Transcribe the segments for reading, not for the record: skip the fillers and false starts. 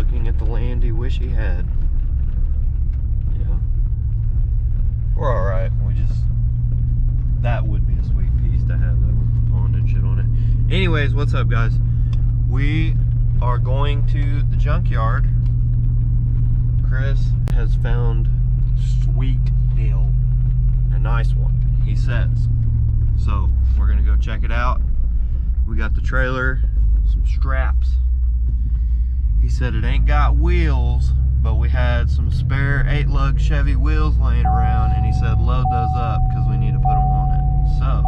looking at the land he wish he had. Yeah. We're alright. That would be a sweet piece to have, though, with the pond and shit on it. Anyways, what's up, guys? We are going to the junkyard. Chris has found sweet deal. A nice one, he says. So, we're gonna go check it out. We got the trailer, some straps. He said it ain't got wheels, but we had some spare 8-lug Chevy wheels laying around, and he said load those up because we need to put them on it. So,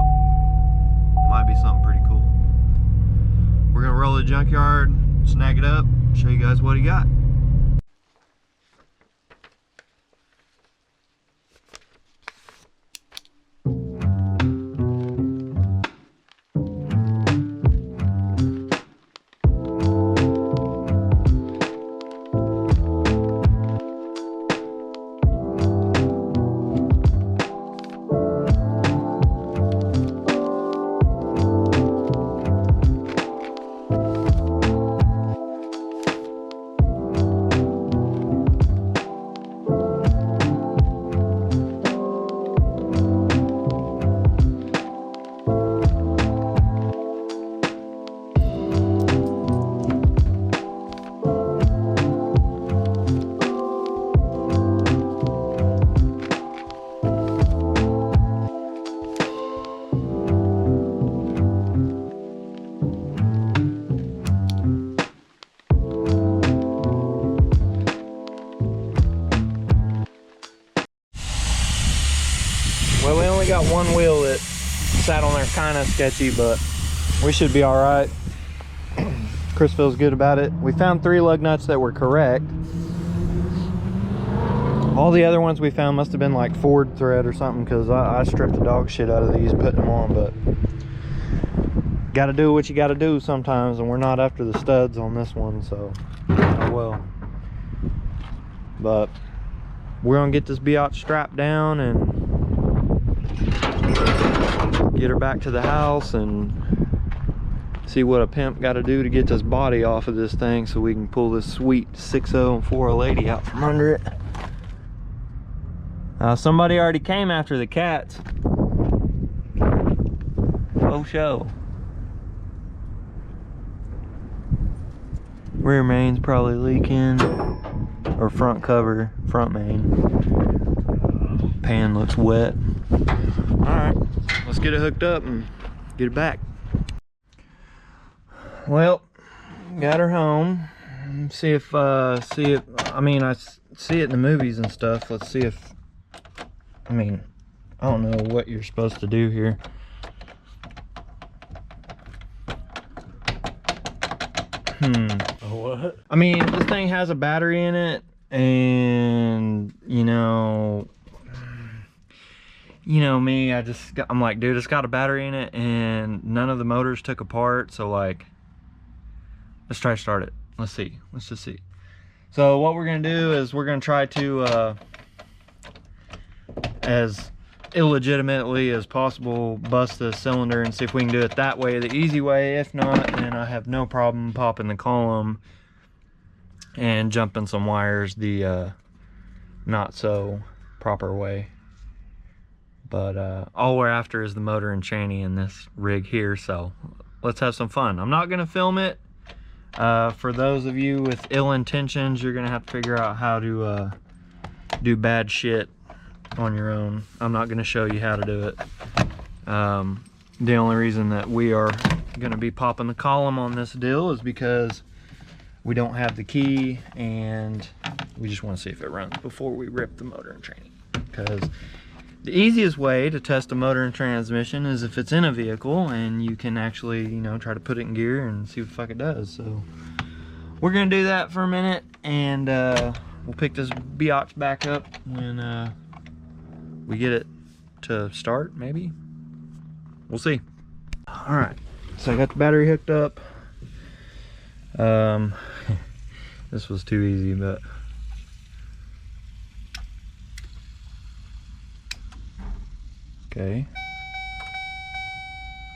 might be something pretty cool. We're gonna roll the junkyard, snag it up, show you guys what he got. Well, we only got one wheel that sat on there kind of sketchy, but we should be all right. Chris feels good about it. We found 3 lug nuts that were correct. All the other ones we found must have been like Ford thread or something, because I stripped the dog shit out of these putting them on, but gotta do what you gotta do sometimes, and we're not after the studs on this one, so oh well. But we're gonna get this biatch strapped down and get her back to the house and see what a pimp got to do to get this body off of this thing so we can pull this sweet 6.0 and 4.080 out from under it. Somebody already came after the cats. Oh show. Rear main's probably leaking, or front cover, front main. Pan looks wet. Alright, let's get it hooked up and get it back. Well, got her home. See if, I mean, I see it in the movies and stuff. Let's see if, I mean, I don't know what you're supposed to do here. What? I mean, this thing has a battery in it, and, you know me, I'm like, dude, it's got a battery in it, and none of the motors took apart, so like, let's try to start it. Let's just see. So what we're gonna do is we're gonna try to as illegitimately as possible bust the cylinder and see if we can do it that way, the easy way. If not, then I have no problem popping the column and jumping some wires the not so proper way. But all we're after is the motor and tranny in this rig here, so let's have some fun. I'm not gonna film it. For those of you with ill intentions, you're gonna have to figure out how to do bad shit on your own. I'm not gonna show you how to do it. The only reason that we are gonna be popping the column on this deal is because we don't have the key, and we just want to see if it runs before we rip the motor and tranny. Because the easiest way to test a motor and transmission is if it's in a vehicle and you can actually, you know, try to put it in gear and see what the fuck it does. So we're gonna do that for a minute, and we'll pick this biatch back up when we get it to start, maybe. We'll see. All right, so I got the battery hooked up. This was too easy, but okay.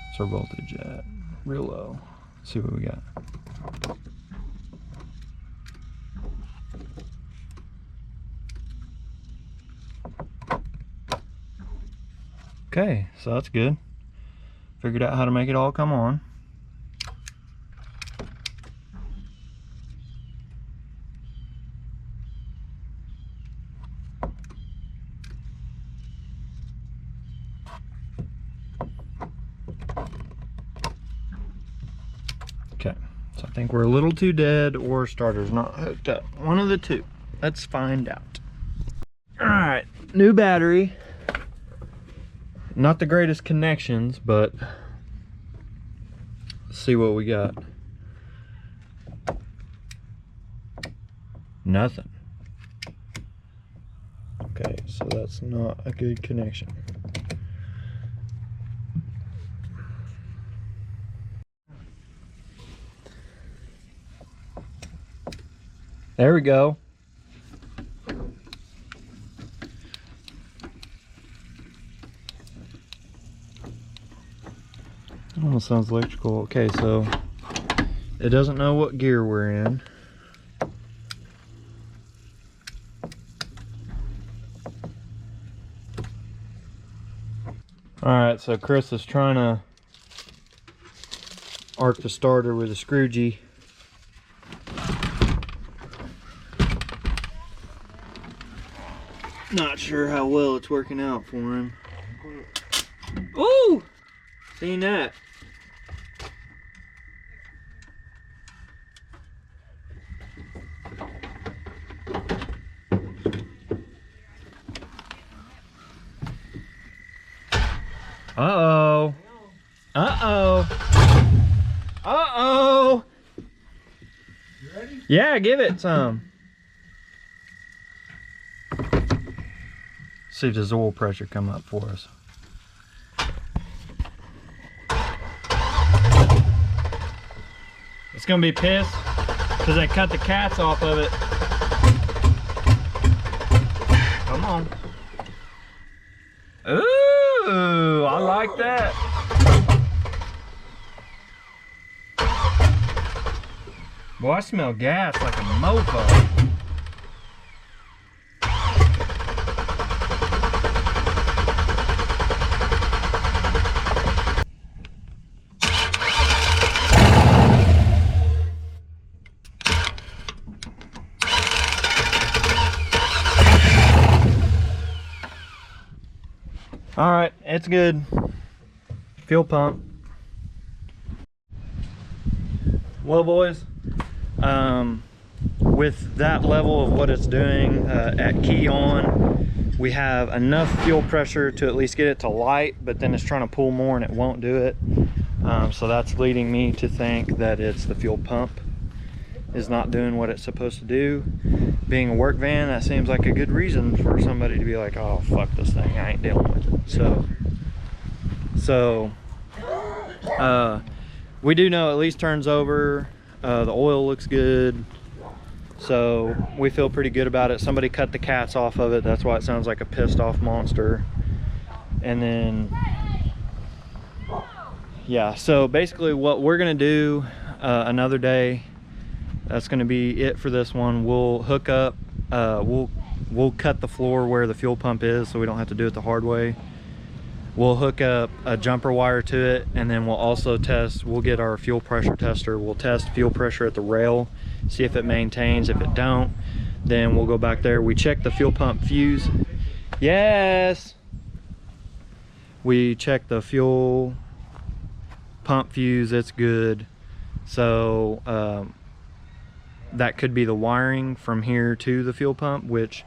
What's our voltage at? Real low. Let's see what we got. Okay, so that's good. Figured out how to make it all come on. Okay, so I think we're a little too dead or starter's not hooked up. One of the two. Let's find out. All right, new battery. Not the greatest connections, but let's see what we got. Nothing. Okay, so that's not a good connection. There we go. Almost sounds electrical. Okay, so it doesn't know what gear we're in. Alright, so Chris is trying to arc the starter with a screwgee. Not sure how well it's working out for him. Ooh! Seen that. Uh-oh. Uh-oh. Uh-oh. You ready? Yeah, give it some. See if the oil pressure come up for us. It's gonna be pissed because I cut the cats off of it. Come on. Ooh, I like that. Boy, I smell gas like a mofo. All right, it's good. Fuel pump. Well, boys, with that level of what it's doing at key on, we have enough fuel pressure to at least get it to light, but then it's trying to pull more and it won't do it. So that's leading me to think that it's the fuel pump is not doing what it's supposed to do. Being a work van, that seems like a good reason for somebody to be like, oh, fuck this thing, I ain't dealing with it. So we do know at least turns over. The oil looks good. So we feel pretty good about it. Somebody cut the cats off of it. That's why it sounds like a pissed off monster. And then, yeah, so basically what we're gonna do another day, that's gonna be it for this one. We'll hook up, we'll cut the floor where the fuel pump is so we don't have to do it the hard way. We'll hook up a jumper wire to it, and then we'll also test, we'll get our fuel pressure tester. We'll test fuel pressure at the rail, see if it maintains. If it don't, then we'll go back there. We check the fuel pump fuse. Yes! We check the fuel pump fuse, it's good. So that could be the wiring from here to the fuel pump, which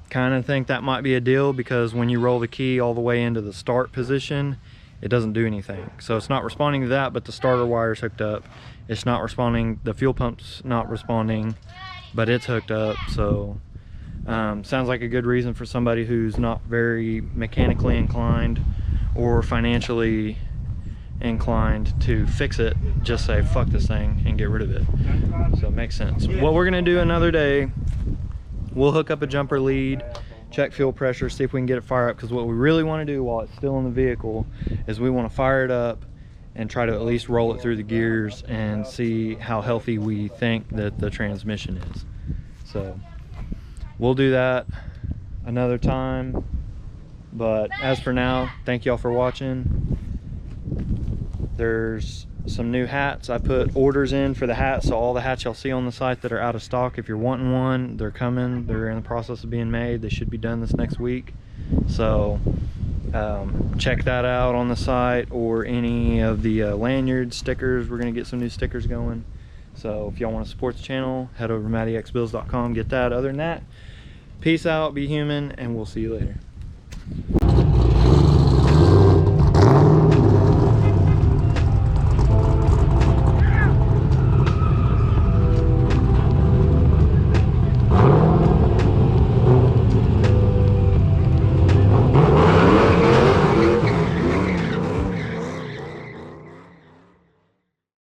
kind of think that might be a deal, because when you roll the key all the way into the start position, it doesn't do anything. So it's not responding to that, but the starter wire's hooked up. It's not responding, the fuel pump's not responding, but it's hooked up. So sounds like a good reason for somebody who's not very mechanically inclined or financially inclined to fix it. Just say fuck this thing and get rid of it. So it makes sense. What we're gonna do another day, we'll hook up a jumper lead, check fuel pressure, see if we can get it fired up, because what we really want to do while it's still in the vehicle is we want to fire it up and try to at least roll it through the gears and see how healthy we think that the transmission is. So we'll do that another time. But as for now, thank y'all for watching. There's some new hats. I put orders in for the hats, so all the hats y'all see on the site that are out of stock, if you're wanting one, they're coming. They're in the process of being made. They should be done this next week. So check that out on the site, or any of the lanyard stickers. We're gonna get some new stickers going. So if y'all want to support the channel, head over to MattyXBuilds.com, get that. Other than that, peace out, be human, and we'll see you later.